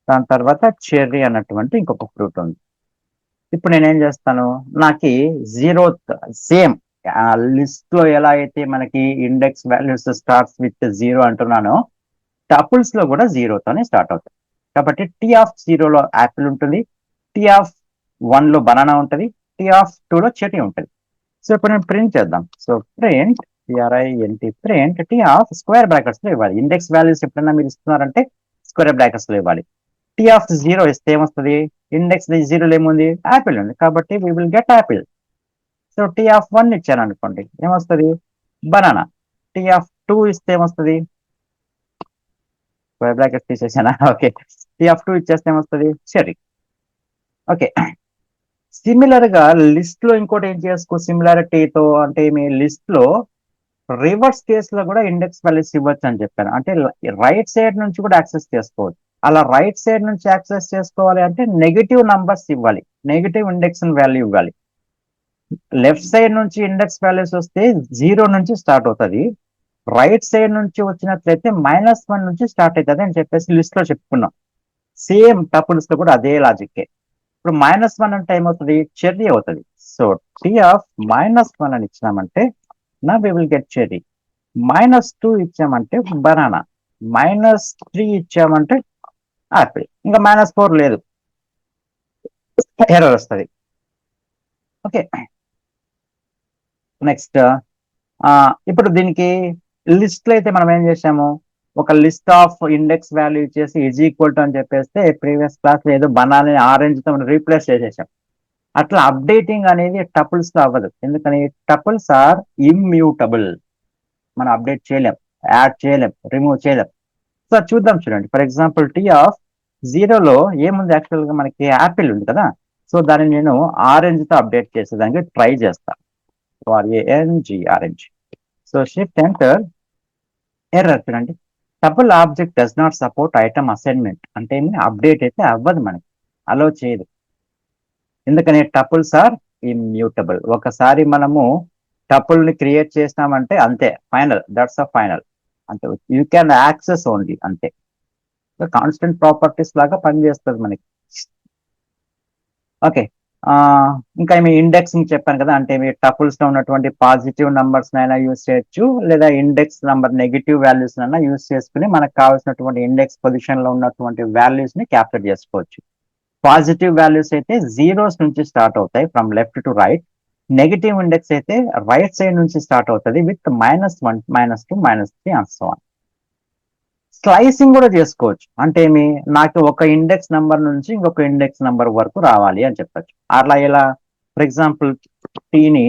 Speaker 1: దాని తర్వాత చెర్రీ అన్నటువంటి ఇంకొక ఫ్రూట్ ఉంది. ఇప్పుడు నేనేం చేస్తాను, నాకు జీరో సేమ్ లిస్ట్ లో ఎలా అయితే మనకి index values starts with zero అంటున్నానో, టపుల్స్ లో కూడా జీరోతోనే స్టార్ట్ అవుతాయి. కాబట్టి టీ ఆఫ్ జీరోలో యాపిల్ ఉంటుంది, టీ ఆఫ్ వన్ లో బనానా ఉంటుంది, టీ ఆఫ్ టూ లో చెటీ ఉంటుంది. సో ఇప్పుడు నేను ప్రింట్ చేద్దాం. So print print T of square brackets లో ఇవ్వాలి. ఇండెక్స్ వాల్యూస్ ఎప్పుడైనా మీరు ఇస్తున్నారంటే స్క్వేర్ బ్రాకెట్స్ లో ఇవ్వాలి. టీ ఆఫ్ జీరో ఇస్తే ఏమొస్తుంది, ఇండెక్స్ జీరోలో ఏముంది, యాపిల్ ఉంది, కాబట్టి we will get apple. So T of one ఇచ్చాను అనుకోండి, ఏమొస్తుంది, బనానా. టీ ఆఫ్ టూ ఇస్తే ఏమొస్తుంది, స్క్వేర్ బ్రాకెట్స్ తీసేసానా, ఓకే. టీ ఆఫ్ టూ ఇచ్చేస్తే ఏమొస్తుంది, చెర్రీ. ఓకే, సిమిలర్ గా లిస్ట్ లో ఇంకోటి ఏం చేసుకో సిమిలారిటీతో అంటే మీ లిస్ట్ లో రివర్స్ కేస్ లో కూడా ఇండెక్స్ వాల్యూస్ ఇవ్వచ్చు అని చెప్పాను. అంటే రైట్ సైడ్ నుంచి కూడా యాక్సెస్ చేసుకోవచ్చు. అలా రైట్ సైడ్ నుంచి యాక్సెస్ చేసుకోవాలి అంటే నెగిటివ్ నంబర్స్ ఇవ్వాలి, నెగిటివ్ ఇండెక్స్ వాల్యూ ఇవ్వాలి. లెఫ్ట్ సైడ్ నుంచి ఇండెక్స్ వాల్యూస్ వస్తే జీరో నుంచి స్టార్ట్ అవుతుంది, రైట్ సైడ్ నుంచి వచ్చినట్లయితే -1 నుంచి స్టార్ట్ అవుతుంది అని చెప్పేసి లిస్ట్ లో చెప్పుకున్నాం. సేమ్ టపుల్స్ లో కూడా అదే లాజిక్కే. ఇప్పుడు -1 అంటే ఏమవుతుంది, చెర్రీ అవుతుంది. సో టీ ఆఫ్ -1 అని ఇచ్చినామంటే నా వి విల్ గెట్ చెర్రీ. -2 ఇచ్చామంటే బనానా, -3 ఇచ్చామంటే యాపిల్, ఇంకా -4 లేదు, ఎర్రర్ వస్తుంది. ఓకే, నెక్స్ట్ ఇప్పుడు దీనికి లిస్ట్ లో అయితే మనం ఏం చేసాము, ఒక లిస్ట్ ఆఫ్ ఇండెక్స్ వాల్యూ ఇచ్చేసి ఈజ్ ఈక్వల్ టు అని చెప్పేస్తే ప్రీవియస్ క్లాస్ లో ఏదో బనానా ఆరెంజ్ తో రీప్లేస్ చేసేసాం. అట్లా అప్డేటింగ్ అనేది టపుల్స్ తో అవ్వదు, ఎందుకని టపుల్స్ ఆర్ ఇమ్యూటబుల్, మనం అప్డేట్ చేయలేం, యాడ్ చేయలేం, రిమూవ్ చేయలేం. సో చూద్దాం, చూడండి. ఫర్ ఎగ్జాంపుల్ టీ ఆఫ్ జీరోలో ఏముంది, యాక్చువల్ గా మనకి యాపిల్ ఉంది కదా. సో దాన్ని నేను ఆరెంజ్ తో అప్డేట్ చేసేదానికి ట్రై చేస్తాను. Orange. So shift enter, error చూడండి, tuple object does not support item assignment అంటే అప్డేట్ అయితే అవ్వదు, మనకి అలో చేయదు. ఎందుకని టపుల్స్ ఆర్ ఇమ్యూటబుల్. ఒకసారి మనము టపుల్ ని క్రియేట్ చేసినామంటే అంతే, ఫైనల్, దట్స్ అ ఫైనల్, అంతే. యూ క్యాన్ యాక్సెస్ ఓన్లీ, అంతే. కాన్స్టెంట్ ప్రాపర్టీస్ లాగా పనిచేస్తుంది మనకి. ఓకే, ఇంకా మీ ఇండెక్సింగ్ చెప్పాను కదా, అంటే మీ టపుల్స్ లో ఉన్నటువంటి పాజిటివ్ నంబర్స్ అయినా యూజ్ చేయొచ్చు, లేదా ఇండెక్స్ నంబర్ నెగిటివ్ వాల్యూస్ అయినా యూజ్ చేసుకుని మనకు కావాల్సినటువంటి ఇండెక్స్ పొజిషన్ లో ఉన్నటువంటి వాల్యూస్ ని క్యాప్చర్ చేసుకోవచ్చు. పాజిటివ్ వాల్యూస్ అయితే జీరోస్ నుంచి స్టార్ట్ అవుతాయి, from left to right. Negative index అయితే రైట్ సైడ్ నుంచి స్టార్ట్ అవుతుంది with -1, -2, -3 and so on. Slicing కూడా చేసుకోవచ్చు, అంటే నాకు ఒక ఇండెక్స్ నంబర్ నుంచి ఇంకొక ఇండెక్స్ నంబర్ వరకు రావాలి అని చెప్పచ్చు. అట్లా ఎలా, ఫర్ ఎగ్జాంపుల్ టీని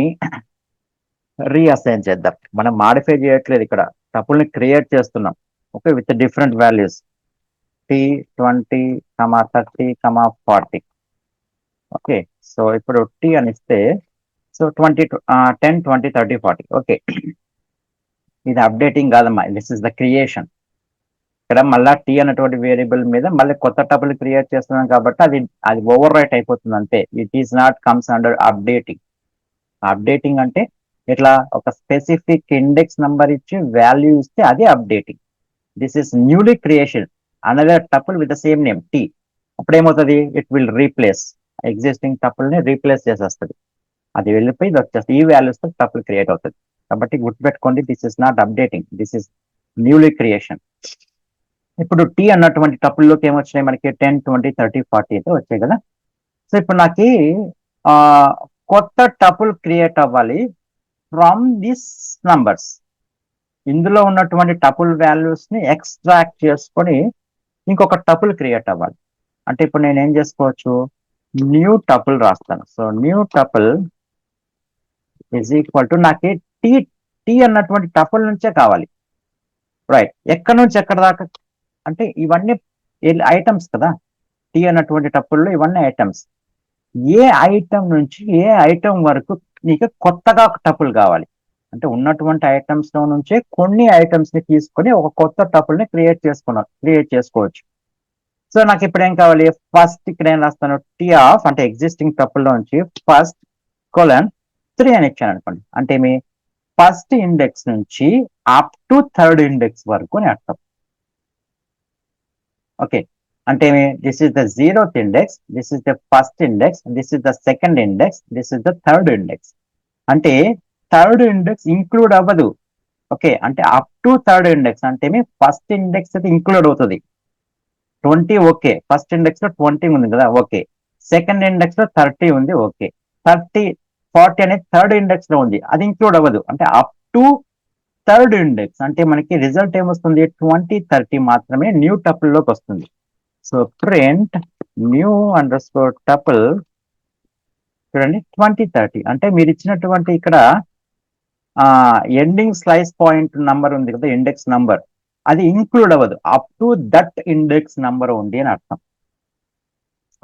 Speaker 1: రీఅసైన్ చేద్దాం. మనం మాడిఫై చేయట్లేదు ఇక్కడ, టపుల్ని క్రియేట్ చేస్తున్నాం. Okay, with different values T20, 30, 40. Okay, so ఇప్పుడు టీ అని ఇస్తే సో 10, 20, 30, 40. ఓకే, ఇది అప్డేటింగ్ కాదమ్మా, దిస్ ఇస్ ద క్రియేషన్. ఇక్కడ మళ్ళీ టీ అన్నటువంటి వేరియబుల్ మీద మళ్ళీ కొత్త టపుల్ క్రియేట్ చేస్తున్నాం కాబట్టి అది అది ఓవర్ రైట్ అయిపోతుంది అంతే. It is not comes under updating. Updating అంటే ఇట్లా ఒక స్పెసిఫిక్ ఇండెక్స్ నంబర్ ఇచ్చి వాల్యూ ఇస్తే అది updating. This is newly creation another tuple with the same name T. అప్పుడు ఏమవుతుంది, it will replace existing tuple ని రీప్లేస్ చేసేస్తుంది, అది వెళ్ళిపోయి ఇది వచ్చేస్తుంది, ఈ వాల్యూస్ తో టపుల్ క్రియేట్ అవుతుంది. కాబట్టి గుర్తుపెట్టుకోండి, this is not updating, this is newly creation. ఇప్పుడు టీ అన్నటువంటి టపుల్లోకి ఏమొచ్చినాయి మనకి 10, 20, 30, 40 అయితే వచ్చాయి కదా. సో ఇప్పుడు నాకు ఆ కొత్త టపుల్ క్రియేట్ అవ్వాలి ఫ్రమ్ దిస్ నంబర్స్. ఇందులో ఉన్నటువంటి టపుల్ వాల్యూస్ ని ఎక్స్ట్రాక్ట్ చేసుకొని ఇంకొక టపుల్ క్రియేట్ అవ్వాలి. అంటే ఇప్పుడు నేను ఏం చేసుకోవచ్చు, న్యూ టపుల్ రాస్తాను. So new tuple is equal to నాకు టీ టీ అన్నటువంటి టపుల్ నుంచే కావాలి, రైట్. ఎక్కడి నుంచి ఎక్కడ దాకా, అంటే ఇవన్నీ ఐటమ్స్ కదా, టీ అన్నటువంటి టపుల్లో ఇవన్నీ ఐటమ్స్. ఏ ఐటమ్ నుంచి ఏ ఐటమ్ వరకు నీకు కొత్తగా ఒక టపుల్ కావాలి అంటే ఉన్నటువంటి ఐటమ్స్ లో నుంచే కొన్ని ఐటమ్స్ ని తీసుకొని ఒక కొత్త టపుల్ ని క్రియేట్ చేసుకోవచ్చు. సో నాకు ఇప్పుడు ఏం కావాలి, ఫస్ట్ ఇక్కడ ఏం రాస్తాను, టీ ఆఫ్ అంటే ఎగ్జిస్టింగ్ టపుల్ లో నుంచి ఫస్ట్ కొలన్ 3 అని ఇచ్చాను అనుకోండి. అంటే మీ ఫస్ట్ ఇండెక్స్ నుంచి అప్ టు థర్డ్ ఇండెక్స్ వరకు అని అర్థం. ఓకే, అంటే this is the 0th index, this is the first index, this is the second index, this is the third index. అంటే థర్డ్ ఇండెక్స్ ఇంక్లూడ్ అవ్వదు. ఓకే, అంటే అప్ టు థర్డ్ ఇండెక్స్ అంటే మీ ఫస్ట్ ఇండెక్స్ అయితే ఇంక్లూడ్ అవుతుంది. 20 ఓకే, ఫస్ట్ ఇండెక్స్ లో 20 ఉంది కదా, ఓకే. సెకండ్ ఇండెక్స్ లో 30 ఉంది, ఓకే. 30 40 అనేది థర్డ్ ఇండెక్స్ లో ఉంది, అది ఇంక్లూడ్ అవ్వదు. అంటే అప్ టు థర్డ్ ఇండెక్స్ అంటే మనకి రిజల్ట్ ఏమొస్తుంది, 20 30 మాత్రమే న్యూ టపుల్ లోకి వస్తుంది. So print new under score tuple, చూడండి 20 30 అంటే మీరు ఇచ్చినటువంటి ఇక్కడ ఎండింగ్ స్లైస్ పాయింట్ నంబర్ ఉంది కదా, ఇండెక్స్ నంబర్, అది ఇంక్లూడ్ అవ్వదు. Up to that index number ఉంది అని అర్థం.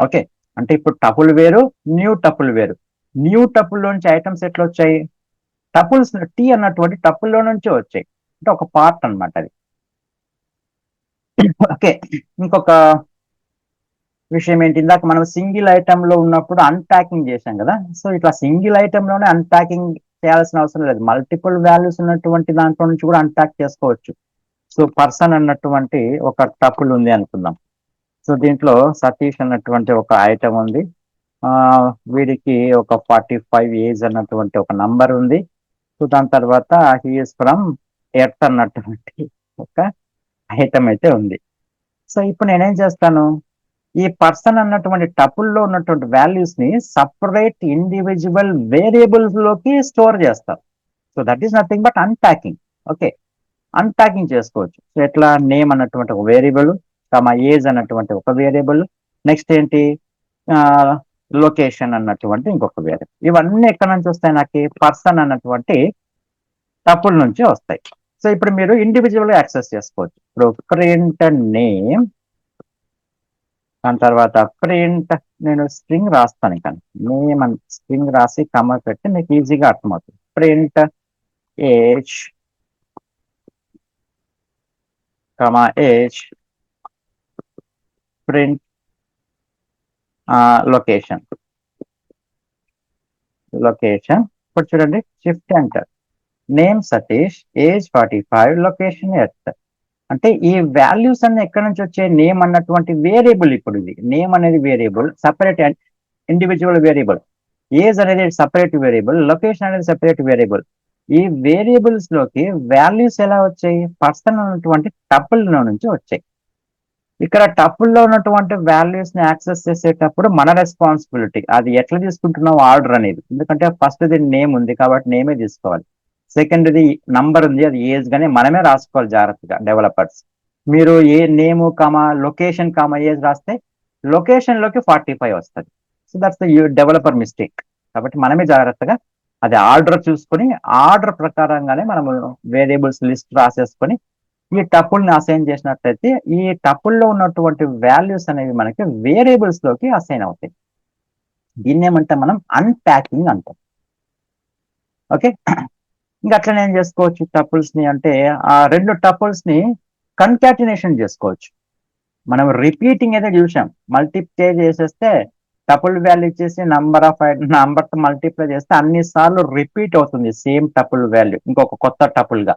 Speaker 1: ఓకే, అంటే ఇప్పుడు టపుల్ వేరు, న్యూ టపుల్ వేరు. న్యూ టపుల్ లోంచి ఐటమ్స్ ఎట్లా వచ్చాయి, టపుల్స్ టీ అన్నటువంటి టపుల్లో నుంచి వచ్చాయి, అంటే ఒక పార్ట్ అనమాట అది. ఓకే, ఇంకొక విషయం ఏంటి, ఇందాక మనం సింగిల్ ఐటమ్ లో ఉన్నప్పుడు అన్ప్యాకింగ్ చేశాం కదా. సో ఇట్లా సింగిల్ ఐటమ్ లోనే అన్ప్యాకింగ్ చేయాల్సిన అవసరం లేదు, మల్టిపుల్ వాల్యూస్ ఉన్నటువంటి దాంట్లో నుంచి కూడా అన్ప్యాక్ చేసుకోవచ్చు. సో పర్సన్ అన్నటువంటి ఒక టపుల్ ఉంది అనుకుందాం. సో దీంట్లో సతీష్ అన్నటువంటి ఒక ఐటమ్ ఉంది, వీడికి ఒక 45 ఏజ్ అన్నటువంటి ఒక నంబర్ ఉంది. సో దాని తర్వాత హీఈస్ ఫ్రమ్ ఎర్త్ అన్నటువంటి ఒక ఐటమ్ అయితే ఉంది. సో ఇప్పుడు నేనేం చేస్తాను, ఈ పర్సన్ అన్నటువంటి టపుల్లో ఉన్నటువంటి వాల్యూస్ ని సపరేట్ ఇండివిజువల్ వేరియబుల్స్ లోకి స్టోర్ చేస్తాం. So that is nothing but unpacking. Okay, unpacking చేసుకోవచ్చు. సో ఎట్లా, నేమ్ అన్నటువంటి ఒక వేరియబుల్, ఏజ్ అన్నటువంటి ఒక వేరియబుల్, నెక్స్ట్ ఏంటి లొకేషన్ అన్నటువంటి ఇంకొక వేరియబుల్. ఇవన్నీ ఎక్కడి నుంచి వస్తాయి, నాకు పర్సన్ అన్నటువంటి టపుల్ నుంచి వస్తాయి. సో ఇప్పుడు మీరు ఇండివిజువల్ గా యాక్సెస్ చేసుకోవచ్చు. ఇప్పుడు ప్రింట్ నేమ్, దాని తర్వాత ప్రింట్, నేను స్ట్రింగ్ రాస్తాను ఇక్కడ, నేమ్ అని స్ట్రింగ్ రాసి కమా పెట్టి మీకు ఈజీగా అర్థమవుతుంది. Print age age, print location. ఇప్పుడు చూడండి, shift enter, name Satish, age 45, location earth. అంటే ఈ వాల్యూస్ అన్ని ఎక్కడి నుంచి వచ్చాయి, నేమ్ అన్నటువంటి వేరియబుల్, ఇప్పుడు ఇది నేమ్ అనేది variable, separate individual variable. Age అనేది సపరేట్ వేరియబుల్, లొకేషన్ అనేది సపరేట్ వేరియబుల్. ఈ వేరియబుల్స్ లోకి వాల్యూస్ ఎలా వచ్చాయి, పర్సన్ అన్నటువంటి టపుల్ లో నుంచి వచ్చాయి. ఇక్కడ టపుల్లో ఉన్నటువంటి వాల్యూస్ ని యాక్సెస్ చేసేటప్పుడు మన రెస్పాన్సిబిలిటీ, అది ఎట్లా తీసుకుంటున్నాం ఆర్డర్ అనేది. ఎందుకంటే ఫస్ట్ ది నేమ్ ఉంది కాబట్టి నేమే తీసుకోవాలి, సెకండ్ ది నంబర్ ఉంది అది ఏజ్ గానే మనమే రాసుకోవాలి జాగ్రత్తగా డెవలపర్స్. మీరు ఏ నేమ్ లొకేషన్ ఏజ్ రాస్తే లొకేషన్ లోకి 45 వస్తుంది. So that's the developer mistake. కాబట్టి మనమే జాగ్రత్తగా అది ఆర్డర్ చూసుకొని ఆర్డర్ ప్రకారంగానే మనము వేరియబుల్స్ లిస్ట్ రాసేసుకొని ఈ టపుల్ ని అసైన్ చేసినట్లయితే ఈ టపుల్ లో ఉన్నటువంటి వాల్యూస్ అనేవి మనకి వేరియబుల్స్ లోకి అసైన్ అవుతాయి. దీన్ని ఏమంటే మనం అన్ప్యాకింగ్ అంటాం. ఓకే, ఇంకా అట్లనే ఏం చేసుకోవచ్చు టపుల్స్ ని అంటే, ఆ రెండు టపుల్స్ ని కన్కాటినేషన్ చేసుకోవచ్చు. మనం రిపీటింగ్ అయితే చూసాం, మల్టిప్లై చేసేస్తే టపుల్ వాల్యూ ఇచ్చేసి నంబర్ తో మల్టిప్లై చేస్తే అన్ని సార్లు రిపీట్ అవుతుంది సేమ్ టపుల్ వాల్యూ ఇంకొక కొత్త టపుల్ గా.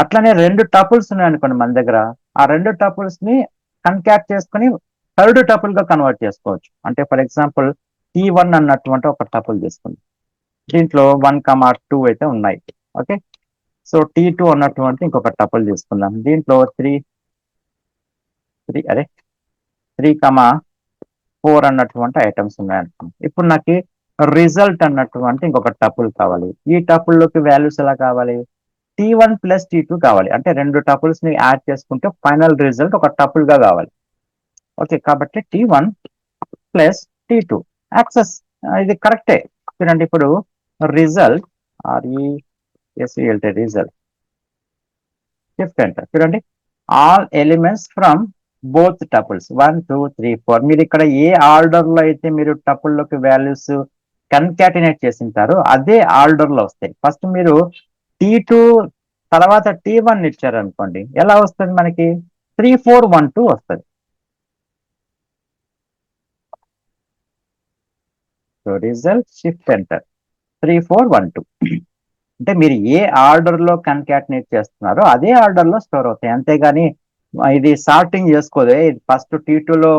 Speaker 1: అట్లనే రెండు టపుల్స్ ఉన్నాయి అనుకోండి మన దగ్గర, ఆ రెండు టపుల్స్ ని కన్కాట్ చేసుకుని థర్డ్ టపుల్ గా కన్వర్ట్ చేసుకోవచ్చు. అంటే ఫర్ ఎగ్జాంపుల్ T1 అన్నటువంటి ఒక టపుల్ తీసుకుంది, దీంట్లో 1 2 అయితే ఉన్నాయి. ఓకే, సో T2 అన్నటువంటి ఇంకొక టపుల్ తీసుకుందాం, దీంట్లో 3 4 అన్నటువంటి ఐటమ్స్ ఉన్నాయి అనుకోండి. ఇప్పుడు నాకు రిజల్ట్ అన్నటువంటి ఇంకొక టపుల్ కావాలి. ఈ టపుల్ లోకి వాల్యూస్ ఎలా కావాలి, T1 ప్లస్ T2 కావాలి. అంటే రెండు టపుల్స్ ని యాడ్ చేసుకుంటే ఫైనల్ రిజల్ట్ ఒక టపుల్ గా కావాలి. ఓకే, కాబట్టి T1 ప్లస్ T2 యాక్సెస్, ఇది కరెక్టే. చూడండి ఇప్పుడు రిజల్ట్ రిజల్ట్ షిఫ్ట్ ఎంటర్, చూడండి all elements from both tuples 1 2 3 4. మీరు ఇక్కడ ఏ ఆర్డర్ లో అయితే మీరు టపుల్లోకి వాల్యూస్ కన్కాటినేట్ చేసింటారో అదే ఆర్డర్ లో వస్తాయి. ఫస్ట్ మీరు T2 తర్వాత T1 ఇచ్చారు అనుకోండి, ఎలా వస్తుంది మనకి 3 4 1 2 వస్తుంది. So result shift enter 3 4 1 2. అంటే మీరు ఏ ఆర్డర్ లో కన్కాటినేట్ చేస్తున్నారో అదే ఆర్డర్ లో స్టోర్ అవుతాయి. అంతేగాని ఇది సార్టింగ్ చేసుకోదే. ఫస్ట్ T2 లో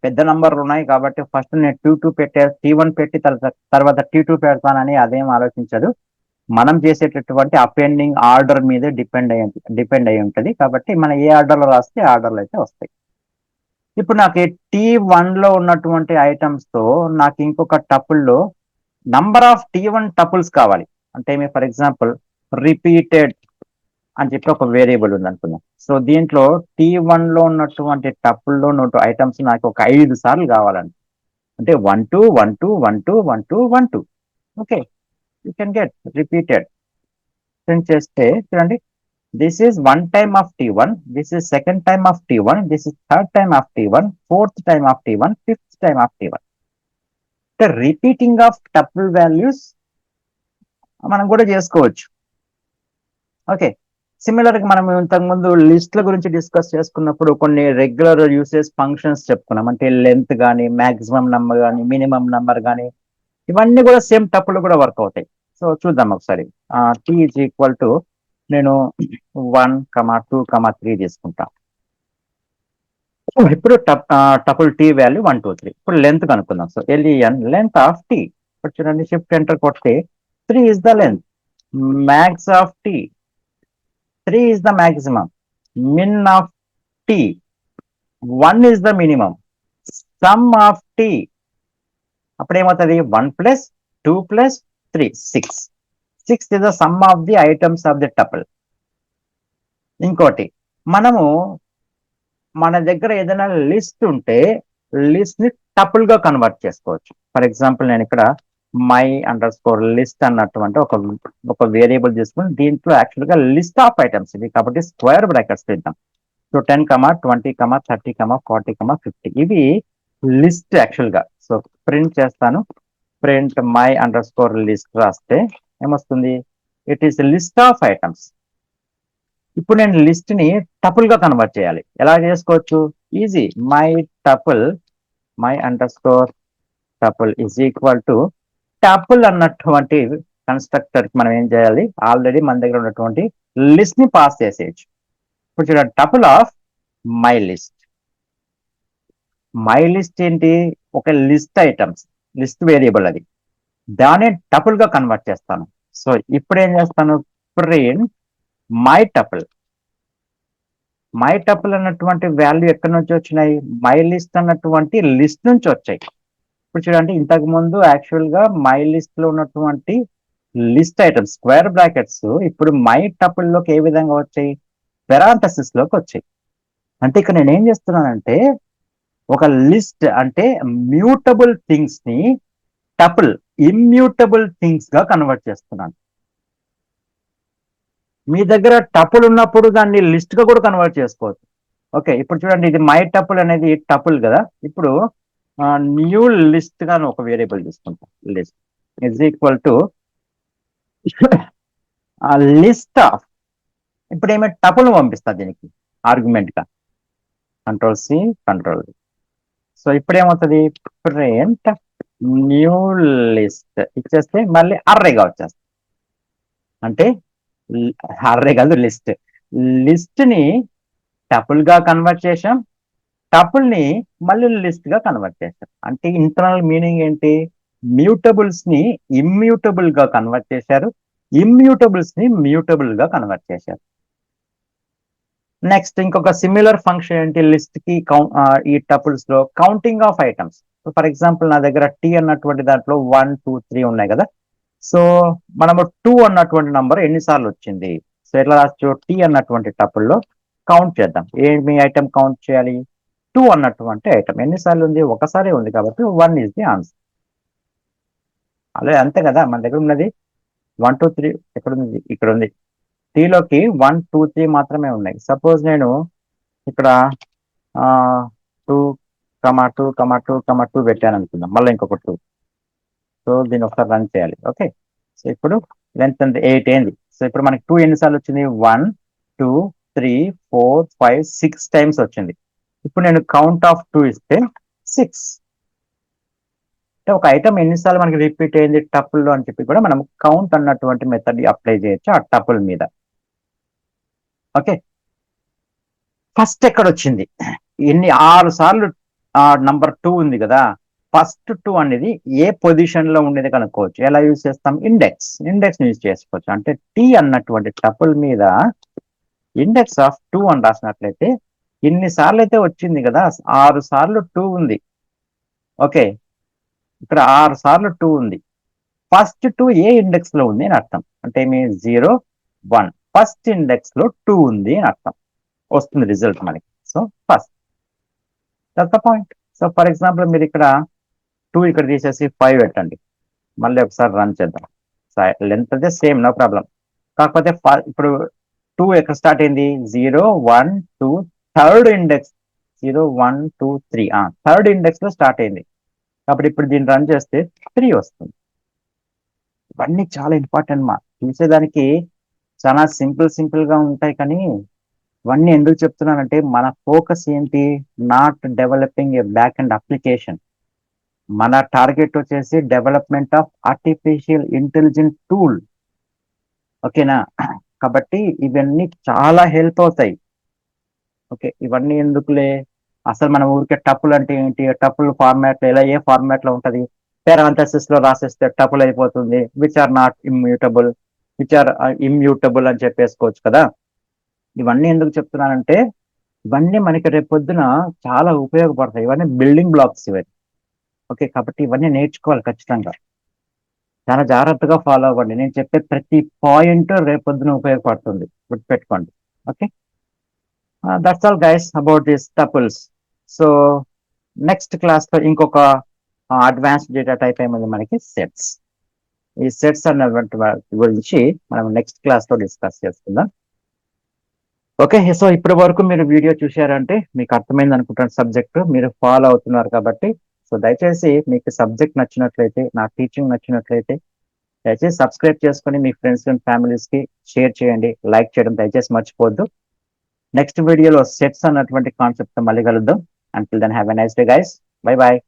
Speaker 1: పెద్ద నంబర్లు ఉన్నాయి కాబట్టి ఫస్ట్ నేను T2 పెట్టే T1 పెట్టి తర్వాత T2 పెడతానని అదేం ఆలోచించదు. మనం చేసేటటువంటి అపెండింగ్ ఆర్డర్ మీదే డిపెండ్ అయి ఉంటుంది. కాబట్టి మనం ఏ ఆర్డర్ లో రాస్తే ఆర్డర్లు అయితే వస్తాయి. ఇప్పుడు నాకు T1 లో ఉన్నటువంటి ఐటమ్స్ తో నాకు ఇంకొక టపుల్లో నంబర్ ఆఫ్ T1 టపుల్స్ కావాలి. అంటే మీ ఫర్ ఎగ్జాంపుల్ రిపీటెడ్ అని చెప్పి ఒక వేరియబుల్ ఉంది అనుకుందాం. సో దీంట్లో T1 లో ఉన్నటువంటి టపుల్లో ఉన్న ఐటమ్స్ నాకు ఒక 5 సార్లు కావాలండి. అంటే 1 2 1 2 1 2 1 2 1 2. Okay, you can get repeated. Print చేస్తే చూడండి, this is 1 time of T1, this is second time of T1, this is third time of T1, fourth time of T1, fifth time of T1. అంటే రిపీటింగ్ ఆఫ్ టపుల్ వాల్యూస్ మనం కూడా చేసుకోవచ్చు. ఓకే, సిమిలర్ గా మనం ఇంతకుముందు లిస్ట్ల గురించి డిస్కస్ చేసుకున్నప్పుడు కొన్ని రెగ్యులర్ యూసేజ్ ఫంక్షన్స్ చెప్పుకున్నాం. అంటే లెంత్ కానీ, మాక్సిమం నంబర్ కానీ, మినిమం నంబర్ కానీ, ఇవన్నీ కూడా సేమ్ టపుల్ కూడా వర్క్ అవుతాయి. సో చూద్దాం ఒకసారి. T ఈజ్ ఈక్వల్ టు నేను 1 2 3 తీసుకుంటా. ఇప్పుడు టపుల్ T వాల్యూ 1 2 3. ఇప్పుడు లెంత్ కనుక్కుందాం. So LEN length of T. ఇప్పుడు చూడండి, షిఫ్ట్ ఎంటర్ కొడితే 3 is the length. Max of T 3 is the maximum. Min of T 1 is the minimum. Sum of T అప్పుడు ఏమవుతుంది 1 plus 2 plus 3 6. 6 is the sum of the items of the tuple. ఇంకోటి, మనము మన దగ్గర ఏదైనా లిస్ట్ ఉంటే లిస్ట్ ని టపుల్ గా కన్వర్ట్ చేసుకోవచ్చు. ఫర్ ఎగ్జాంపుల్ నేను ఇక్కడ my_list అన్నటువంటి ఒక వేరియబుల్ తీసుకుని దీంట్లో యాక్చువల్ గా లిస్ట్ ఆఫ్ ఐటమ్స్ ఇది కాబట్టి స్క్వేర్ బ్రాకెట్స్ ఇద్దాం. సో 10 20 30 40 50 ఇవి లిస్ట్ యాక్చువల్ గా. సో ప్రింట్ చేస్తాను, ప్రింట్ my_list రాస్తే ఏమొస్తుంది, it is list of items. ఇప్పుడు నేను లిస్ట్ ని టపుల్ గా కన్వర్ట్ చేయాలి. ఎలా చేసుకోవచ్చు, easy. my_tuple is equal to tuple అన్నటువంటి కన్స్ట్రక్టర్ మనం ఏం చేయాలి, ఆల్రెడీ మన దగ్గర ఉన్నటువంటి లిస్ట్ ని పాస్ చేసేయచ్చు. ఇప్పుడు చూడండి, tuple of my list. My list ఏంటి, ఒక లిస్ట్ ఐటమ్స్, లిస్ట్ వేరియబుల్ అది. దాన్ని టపుల్ గా కన్వర్ట్ చేస్తాను. సో ఇప్పుడు ఏం చేస్తాను, print my tuple. My tuple అన్నటువంటి వాల్యూ ఎక్కడి నుంచి వచ్చినాయి, మై లిస్ట్ అన్నటువంటి లిస్ట్ నుంచి వచ్చాయి. ఇప్పుడు చూడండి, ఇంతకు ముందు యాక్చువల్ గా మై లిస్ట్ లో ఉన్నటువంటి లిస్ట్ ఐటమ్స్ స్క్వేర్ బ్రాకెట్స్ ఇప్పుడు మై టపుల్ లోకి ఏ విధంగా వచ్చాయి, పెరాంథసిస్ లోకి వచ్చాయి. అంటే ఇక్కడ నేను ఏం చేస్తున్నానంటే ఒక లిస్ట్ అంటే మ్యూటబుల్ థింగ్స్ ని టపుల్ ఇమ్యూటబుల్ థింగ్స్ గా కన్వర్ట్ చేస్తున్నాను. మీ దగ్గర టపుల్ ఉన్నప్పుడు దాన్ని లిస్ట్ గా కూడా కన్వర్ట్ చేసుకోవచ్చు. ఓకే, ఇప్పుడు చూడండి, ఇది మై టపుల్ అనేది టపుల్ కదా. ఇప్పుడు న్యూ లిస్ట్ గా ఒక వేరియబుల్ తీసుకుంటాం. List is equal to list of. ఇప్పుడు ఏమైనా టపుల్ పంపిస్తా దీనికి ఆర్గ్యుమెంట్ గా, కంట్రోల్-C కంట్రోల్-V. సో ఇప్పుడు ఏమవుతుంది, ప్రింట్ న్యూ లిస్ట్ ఇచ్చేస్తే మళ్ళీ అర్రేగా వచ్చేస్తుంది. అంటే అర్రే కాదు, లిస్ట్. లిస్ట్ ని టపుల్ గా కన్వర్ట్ చేసాం, టపుల్ ని మళ్ళీ లిస్ట్ గా కన్వర్ట్ చేశాం. అంటే ఇంటర్నల్ మీనింగ్ ఏంటి, మ్యూటబుల్స్ ని ఇమ్యూటబుల్ గా కన్వర్ట్ చేశారు, ఇమ్యూటబుల్స్ ని మ్యూటబుల్ గా కన్వర్ట్ చేశారు. నెక్స్ట్ ఇంకొక సిమిలర్ ఫంక్షన్ ఏంటి, లిస్ట్ కి ఈ టపుల్స్ లో counting of items. For example నా దగ్గర T అన్నటువంటి దాంట్లో 1 2 3 ఉన్నాయి కదా. సో మనము 2 అన్నటువంటి నంబర్ ఎన్నిసార్లు వచ్చింది, సో ఎట్లా రావచ్చు, T అన్నటువంటి టపుల్లో కౌంట్ చేద్దాం. ఏమి ఐటమ్ కౌంట్ చేయాలి, 2 అన్నటువంటి ఐటమ్ ఎన్నిసార్లు ఉంది, ఒకసారి ఉంది కాబట్టి 1 ఈజ్ ది ఆన్సర్. అలాగే అంతే కదా, మన దగ్గర ఉన్నది 1 2 3 ఎక్కడ ఉంది, ఇక్కడ ఉంది. Tలోకి 1 2 3 మాత్రమే ఉన్నాయి. సపోజ్ నేను ఇక్కడ 2,2,2,2,2 పెట్టాను అనుకుందాం, మళ్ళీ ఇంకొక 2. సో దీన్ని ఒకసారి రన్ చేయాలి. ఓకే, సో ఇప్పుడు లెంత్ ఎంత 8 అయింది. సో ఇప్పుడు మనకి 2 ఎన్నిసార్లు వచ్చింది? 1 2 3 4 5 6 టైమ్స్ వచ్చింది. ఇప్పుడు నేను కౌంట్ ఆఫ్ 2 ఇస్తే 6. అంటే ఒక ఐటమ్ ఎన్నిసార్లు మనకి రిపీట్ అయింది టపుల్లో అని చెప్పి కూడా మనం కౌంట్ అన్నటువంటి మెథడ్ అప్లై చేయొచ్చు ఆ టపుల్ మీద. ఓకే, ఫస్ట్ ఎక్కడ వచ్చింది? 6 సార్లు నంబర్ 2 ఉంది కదా, ఫస్ట్ 2 అనేది ఏ పొజిషన్ లో ఉండేది కనుక్కోవచ్చు. ఎలా యూజ్ చేస్తాం? ఇండెక్స్ యూజ్ చేసుకోవచ్చు. అంటే టీ అన్నటువంటి టపుల్ మీద ఇండెక్స్ ఆఫ్ 2 అని రాసినట్లయితే ఇన్నిసార్లు అయితే వచ్చింది కదా, 6 సార్లు 2 ఉంది. ఓకే, ఇక్కడ 6 సార్లు 2 ఉంది. ఫస్ట్ 2 ఏ ఇండెక్స్ లో ఉంది అని అర్థం. అంటే మీ 0 1 ఫస్ట్ ఇండెక్స్ లో 2 ఉంది అని అర్థం. వస్తుంది రిజల్ట్ మనకి. So first that's the point. So for example మీరు ఇక్కడ 2 ఇక్కడ తీసేసి 5 పెట్టండి, మళ్ళీ ఒకసారి రన్ చేద్దాం. లెంత్ అయితే సేమ్, నో ప్రాబ్లం. కాకపోతే ఇప్పుడు 2 ఎక్కడ స్టార్ట్ అయింది? 0 1 2 థర్డ్ ఇండెక్స్ 0 1 2 3 థర్డ్ ఇండెక్స్ లో స్టార్ట్ అయింది. కాబట్టి ఇప్పుడు దీన్ని రన్ చేస్తే 3 వస్తుంది. ఇవన్నీ చాలా ఇంపార్టెంట్ మా చూసేదానికి చాలా సింపుల్ గా ఉంటాయి, కానీ ఇవన్నీ ఎందుకు చెప్తున్నానంటే మన ఫోకస్ ఏంటి? Not developing A back and application. మన టార్గెట్ వచ్చేసి development of artificial intelligent tool. ఓకేనా? కాబట్టి ఇవన్నీ చాలా హెల్ప్ అవుతాయి. ఓకే, ఇవన్నీ ఎందుకులే, అసలు మన ఊరికే టపుల్ అంటే ఏంటి? టపుల్ ఫార్మాట్ ఎలా, ఏ ఫార్మాట్ లో ఉంటది? పారాంథసిస్ లో రాసేస్తే టపుల్ అయిపోతుంది. Which are not immutable, which are immutable అని చెప్పేసుకోవచ్చు కదా. ఇవన్నీ ఎందుకు చెప్తున్నానంటే ఇవన్నీ మనకి రేపు పొద్దున చాలా ఉపయోగపడతాయి. ఇవన్నీ బిల్డింగ్ బ్లాక్స్ ఇవన్నీ. ఓకే, కాబట్టి ఇవన్నీ నేర్చుకోవాలి ఖచ్చితంగా. చాలా జాగ్రత్తగా ఫాలో అవ్వండి. నేను చెప్పే ప్రతి పాయింట్ రేపొద్దున ఉపయోగపడుతుంది, గుర్తుపెట్టుకోండి. Okay, that's all guys about this tuples. So next class లో ఇంకొక అడ్వాన్స్డ్ డేటా టైప్ ఏమైంది మనకి? సెట్స్. ఈ సెట్స్ అన్నటువంటి వాటి గురించి మనం నెక్స్ట్ క్లాస్ లో డిస్కస్ చేసుకుందాం. ఓకే, సో ఇప్పటి వరకు మీరు వీడియో చూశారంటే మీకు అర్థమైంది అనుకుంటున్న సబ్జెక్ట్ మీరు ఫాలో అవుతున్నారు కాబట్టి. సో దయచేసి మీకు సబ్జెక్ట్ నచ్చినట్లయితే, నా టీచింగ్ నచ్చినట్లయితే దయచేసి సబ్స్క్రైబ్ చేసుకొని మీ ఫ్రెండ్స్ అండ్ ఫ్యామిలీస్ కి షేర్ చేయండి, లైక్ చేయడం దయచేసి మర్చిపోవద్దు. నెక్స్ట్ వీడియోలో సెట్స్ అన్నటువంటి కాన్సెప్ట్ మళ్ళీ కలుద్దాం. Until then have a nice day guys. Bye bye.